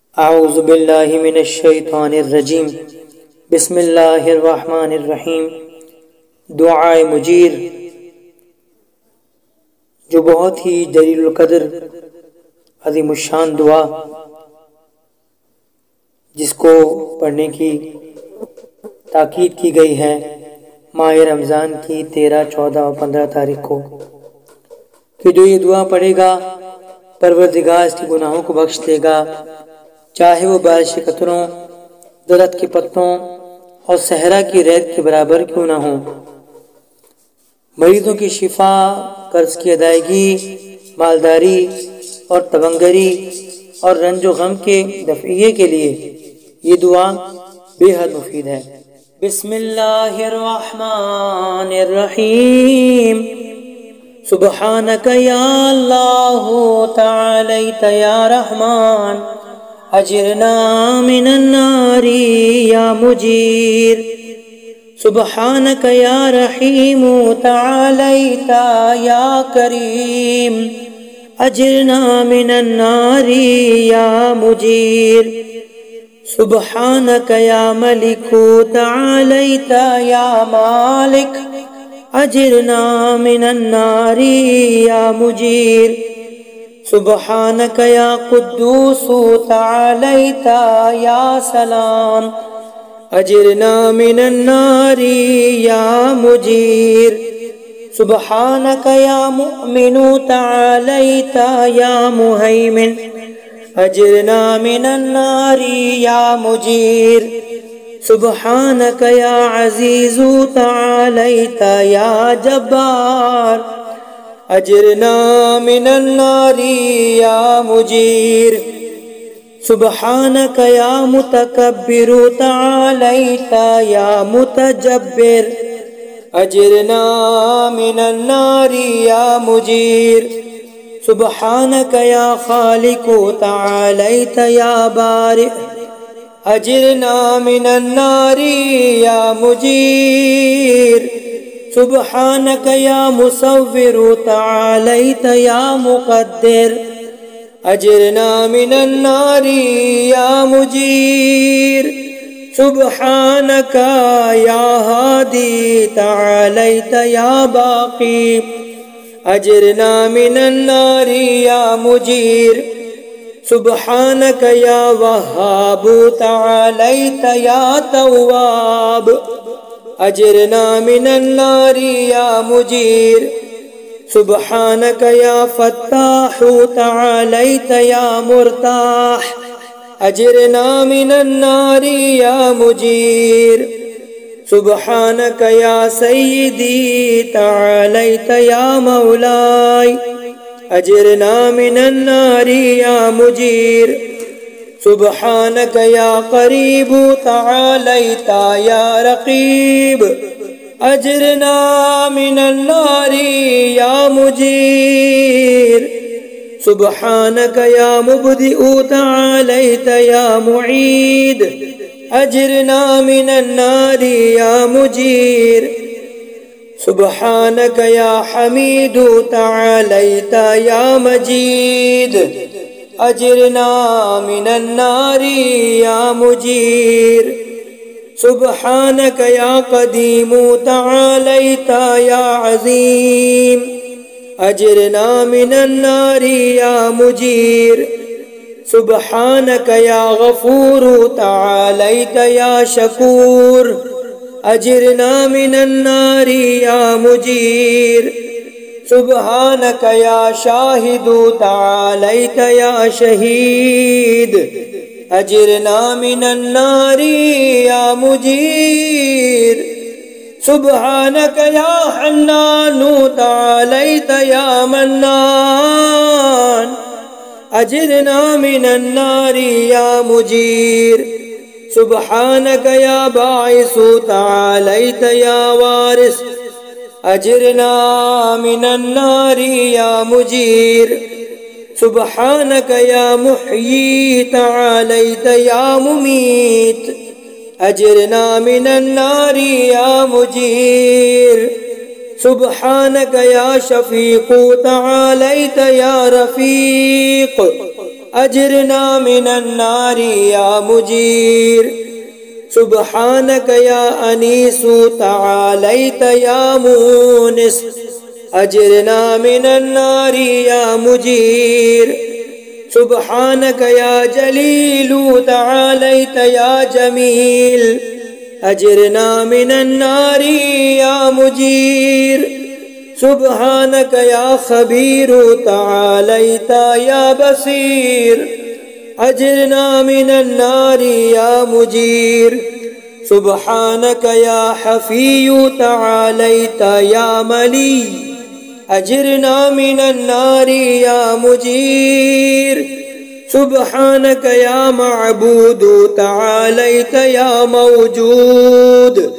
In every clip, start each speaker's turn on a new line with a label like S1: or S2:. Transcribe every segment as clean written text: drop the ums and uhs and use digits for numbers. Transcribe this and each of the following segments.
S1: اعوذ باللہ من الشیطان الرجیم بسم اللہ الرحمن الرحیم۔ دعائے مجیر، جو بہت ہی جلیل القدر عظیم الشان دعا، جس کو پڑھنے کی تاکید کی گئی ہے ماہ رمضان کی 13، 14 اور 15 تاریخ کو، کہ جو یہ دعا پڑھے گا پروردگار اس کے گناہوں کو بخش دے گا، چاہے وہ بارش کے قطروں، درخت کے پتوں اور صحرا کی ریت کے برابر کیوں نہ ہوں۔ مریضوں کی شفا، قرض کی ادائیگی، مالداری اور تبنگری اور رنج و غم کے دفعیے کے لیے یہ دعا بے حد مفید ہے۔ بسم اللہ الرحمن الرحیم۔ سبحانک یا اللہ تعالیت یا رحمان، اجرنا من النار یا مجیر۔ سبحانک یا رحیم تعالیت یا کریم، اجرنا من النار یا مجیر۔ سبحانک یا ملک تعالیت یا مالک، اجرنا من النار یا مجیر۔ سبحانک یا قدوس تعالیت یا سلام، اجرنا من النار یا مجیر۔ سبحانک یا مؤمن تعالیت یا مہیمن، اجرنا من النار یا مجیر۔ سبحانک یا عزیز تعالیت یا جبار، اجرنا من النار یا مجیر۔ سبحانک یا متکبر تعالیت یا متجبر، اجرنا من النار یا مجیر۔ سبحانک یا خالق تعالیت یا بارئ، اجرنا من النار یا مجیر۔ سبحانک یا مصور تعالیت یا مقدر، اجرنا من النار یا مجیر۔ سبحانک یا ہادی تعالیت یا باقی، اجرنا من النار یا مجیر۔ سبحانک یا وہاب تعالیت یا تواب، اجرنا من النار یا مجیر۔ سبحانک یا فتاح تعالیت یا مرتاح، اجرنا من النار یا مجیر۔ سبحانک یا سیدی تعالیت یا مولائی، اجرنا من النار یا مجیر۔ سبحانک یا قریب تعالیت یا رقیب، اجرنا من النار یا مجیر۔ سبحانک یا مبدئ تعالیت یا معید، اجرنا من النار یا مجیر۔ سبحانک یا حمید تعالیت یا مجید، اجرنا من النار یا مجیر۔ سبحانک یا قدیم تعالیت یا عظیم، اجرنا من النار یا مجیر۔ سبحانک یا غفور تعالیت یا شکور، اجرنا من النار یا مجیر۔ سبحانک یا شاہد تعالیت یا شہید، اجرنا من النار یا مجیر۔ سبحانک یا حنان تعالیت یا منان، اجرنا من النار یا مجیر۔ سبحانک یا باعث تعالیت یا وارث، اجرنا من النار یا مجیر۔ سبحانک یا محیی تعالیت یا ممیت، اجرنا من النار یا مجیر۔ سبحانك يا شفيق تعاليت يا رفيق أجرنا من النار يا مجير سبحانك يا أنيس تعاليت يا مونس أجرنا من النار يا مجير سبحانك يا جليل تعاليت يا جميل أجرنا من النار يا مجير سبحانك يا خبير تعاليت يا بصير أجرنا من النار يا مجير سبحانك يا حفي تعاليت يا ملي أجرنا من النار يا مجير سبحانك يا معبود تعاليت يا موجود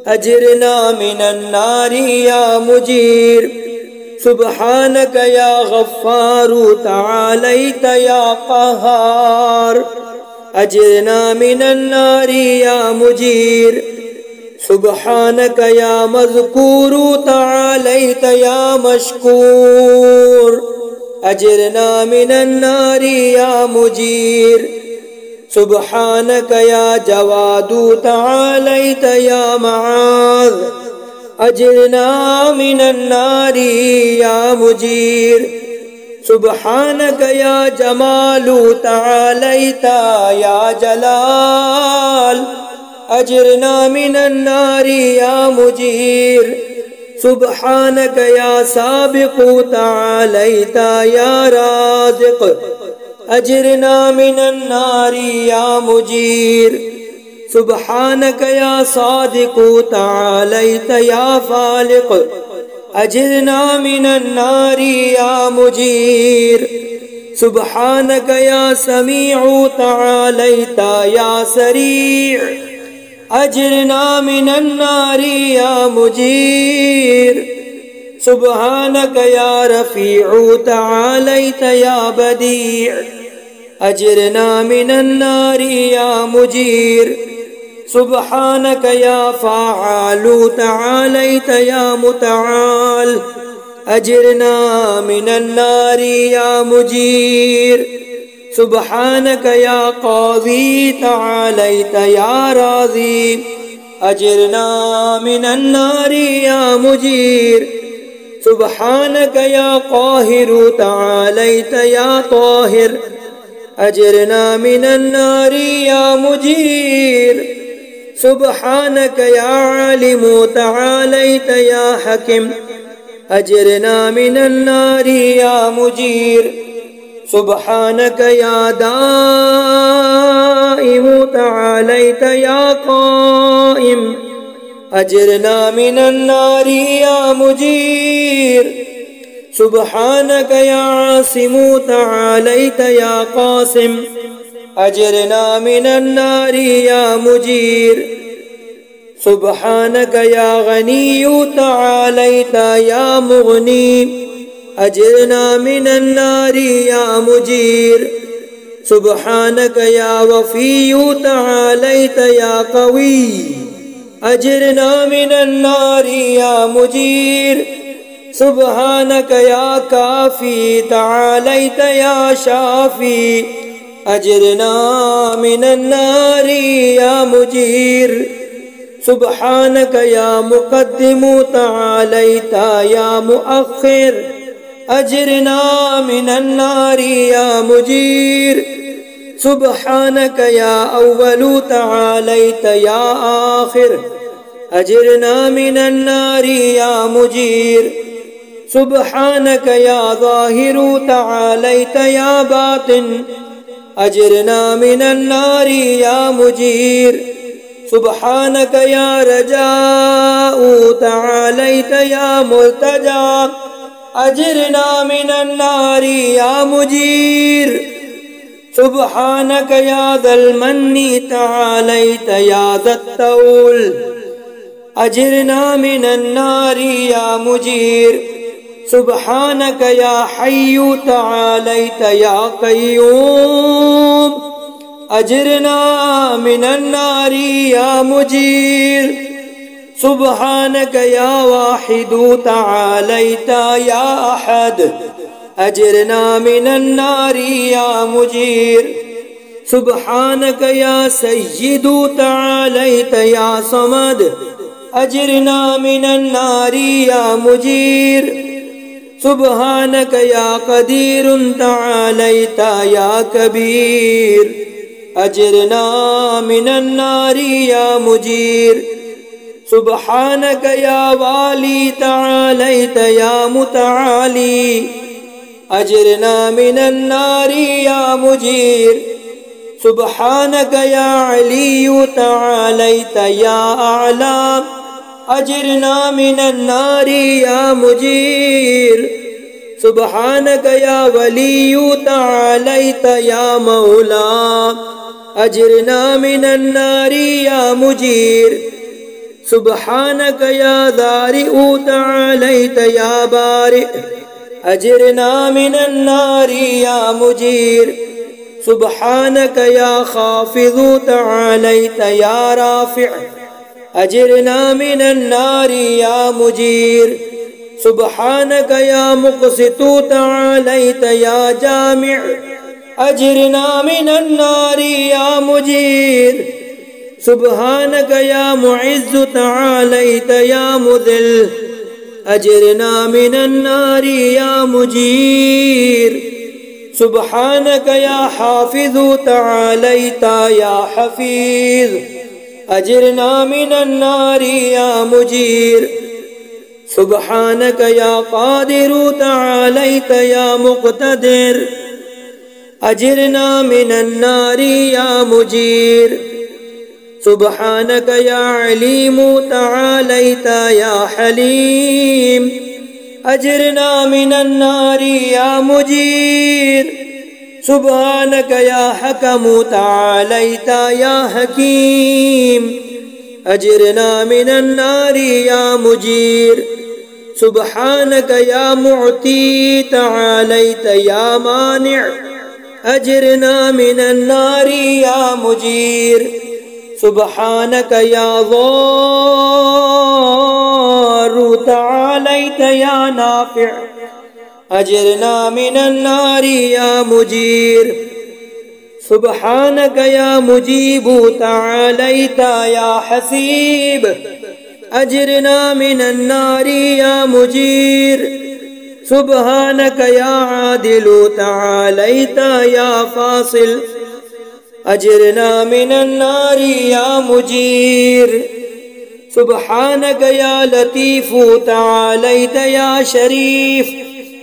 S1: أجرنا من النار يا مجير سبحانك يا غفار تعاليت يا قهار أجرنا من النار يا مجير سبحانك يا مذكور تعاليت يا مشكور أجرنا من النار يا مجير سبحانك يا جواد تعاليت يا معاذ أجرنا من النار يا مجير سبحانك يا جمال تعاليت يا جلال أجرنا من النار يا مجير سبحانك يا سابق تعاليت يا رازق أجرنا من النار يا مجير سبحانك يا صادق تعاليت يا فالق أجرنا من النار يا مجير سبحانك يا سميع تعاليت يا سريع أجرنا من النار يا مجير سبحانك يا رفيع تعاليت يا بديع أجرنا من النار يا مجير سبحانك يا فعال تعاليت يا متعال أجرنا من النار يا مجير سبحانك يا قاضي تعاليت يا راضي أجرنا من النار يا مجير سبحانك يا قاهر تعاليت يا طاهر أجرنا من النار يا مجير سبحانك يا عالم تعاليت يا حكم أجرنا من النار يا مجير سبحانك يا دائم تعاليت يا قائم أجرنا من النار يا مجير سبحانك يا عاصم تعاليت يا قاسم أجرنا من النار يا مجير سبحانك يا غني تعاليت يا مغني أجرنا من النار يا مجير سبحانك يا وفي تعاليت يا قوي أجرنا من النار يا مجير سبحانك يا كافي تعاليت يا شافي أجرنا من النار يا مجير سبحانك يا مقدم تعاليت يا مؤخر أجرنا من النار يا مجير سبحانك يا أول تعاليت يا آخر أجرنا من النار يا مجير سبحانك يا ظاهر تعاليت يا باطن أجرنا من النار يا مجير سبحانك يا رجاء تعاليت يا ملتجى أجرنا من النار يا مجير سبحانك يا ذا المن تعاليت يا ذا الطول أجرنا من النار يا مجير سبحانك يا حي تعاليت يا قيوم أجرنا من النار يا مجير سبحانك يا واحد تعاليت يا أحد أجرنا من النار يا مجير سبحانك يا سيد تعاليت يا صمد أجرنا من النار يا مجير سبحانك يا قدير تعاليت يا كبير أجرنا من النار يا مجير سبحانك يا والي تعاليت يا متعالي أجرنا من النار يا مجير سبحانك يا علي تعاليت يا أعلى أجرنا من النار يا مجير سبحانك يا ولي تعاليت يا مولا أجرنا من النار يا مجير سبحانك يا ذارئ تعاليت يا بارئ أجرنا من النار يا مجير سبحانك يا خافض تعاليت يا رافع أجرنا من النار يا مجير سبحانك يا مقسط تعاليت يا جامع أجرنا من النار يا مجير سبحانك يا معز تعاليت يا مذل أجرنا من النار يا مجير سبحانك يا حافظ تعاليت يا حفيظ أجرنا من النار يا مجير سبحانك يا قادر تعاليت يا مقتدر أجرنا من النار يا مجير سبحانك يا عليم تعاليت يا حليم أجرنا من النار يا مجير سبحانك يا حكم تعاليت يا حكيم أجرنا من النار يا مجير سبحانك يا معطي تعاليت يا مانع أجرنا من النار يا مجير سبحانك يا ضار تعاليت يا نافع أجرنا من النار يا مجير سبحانك يا مجيب تعاليت يا حسيب أجرنا من النار يا مجير سبحانك يا عادل تعاليت يا فاصل أجرنا من النار يا مجير سبحانك يا لطيف تعاليت يا شريف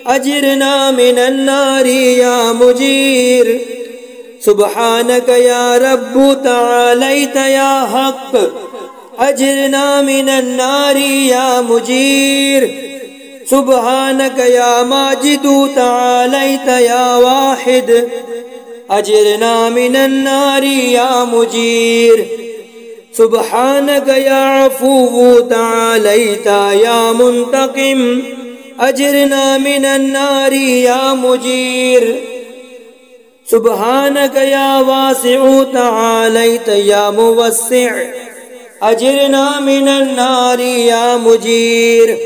S1: أجرنا من النار يا مجير سبحانك يا رب تعاليت يا حق أجرنا من النار يا مجير سبحانك يا ماجد تعاليت يا واحد أجرنا من النار يا مجير سبحانك يا عفو تعاليت يا منتقم أجرنا من النار يا مجير سبحانك يا واسع تعاليت يا موسع أجرنا من النار يا مجير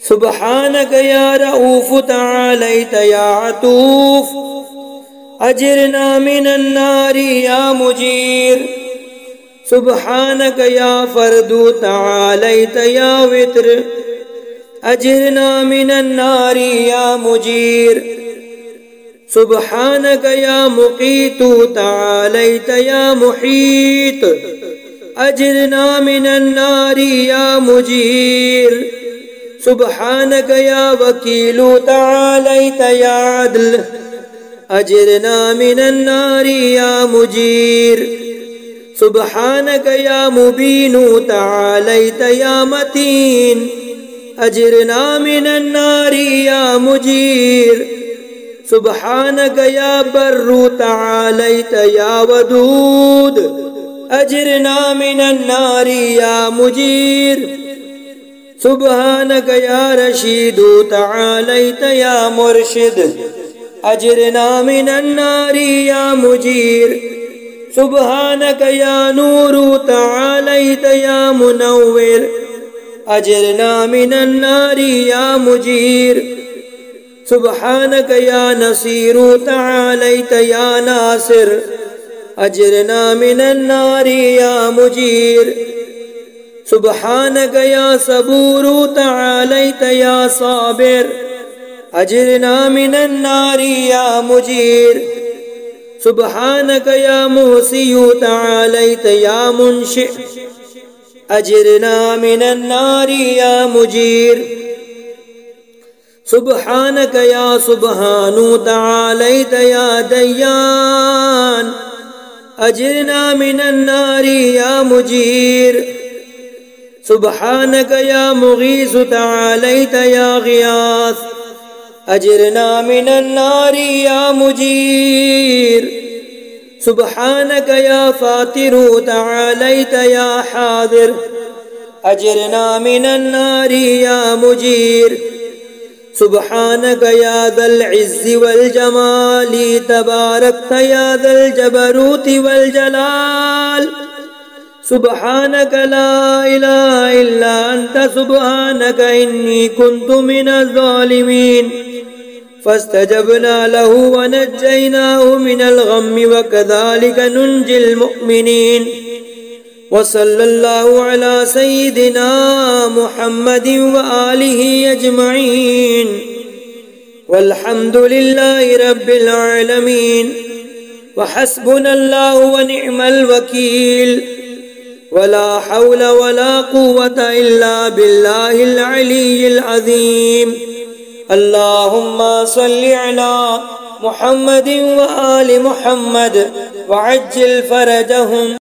S1: سبحانك يا رؤوف تعاليت يا عطوف أجرنا من النار يا مجير سبحانك يا فرد تعاليت يا وتر أجرنا من النار يا مجير سبحانك يا مقيت تعاليت يا محيط أجرنا من النار يا مجير سبحانك يا وكيل تعاليت يا عدل أجرنا من النار يا مجير سبحانك يا مبين تعاليت يا متين أجرنا من النار يا مجير سبحانك يا بر تعاليت يا ودود أجرنا من النار يا مجير سبحانك يا رشيد تعاليت يا مرشد أجرنا من النار يا مجير سبحانك يا نور تعاليت يا منور أجرنا من النار يا مجير سبحانك يا نصير تعاليت يا ناصر أجرنا من النار يا مجير سبحانك يا صبور تعاليت يا صابر أجرنا من النار يا مجير سبحانك يا محصي تعاليت يا منشئ أجرنا من النار يا مجير سبحانك يا سبحان تعاليت يا ديان أجرنا من النار يا مجير سبحانك يا مغيث تعاليت يا غياث أجرنا من النار يا مجير سبحانك يا فاطر تعاليت يا حاضر أجرنا من النار يا مجير سبحانك يا ذا العز والجمال تباركت يا ذا الجبروت والجلال سبحانك لا إله إلا أنت سبحانك إني كنت من الظالمين فاستجبنا له ونجيناه من الغم وكذلك ننجي المؤمنين وصلى الله على سيدنا محمد وآله أجمعين والحمد لله رب العالمين وحسبنا الله ونعم الوكيل ولا حول ولا قوة إلا بالله العلي العظيم اللهم صل على محمد وآل محمد وعجل فرجهم